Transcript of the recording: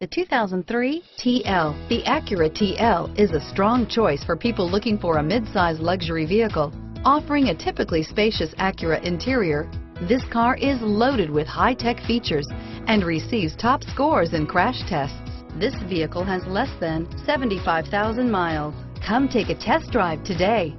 The 2003 TL. The Acura TL is a strong choice for people looking for a mid-size luxury vehicle. Offering a typically spacious Acura interior, this car is loaded with high-tech features and receives top scores in crash tests. This vehicle has less than 75,000 miles. Come take a test drive today.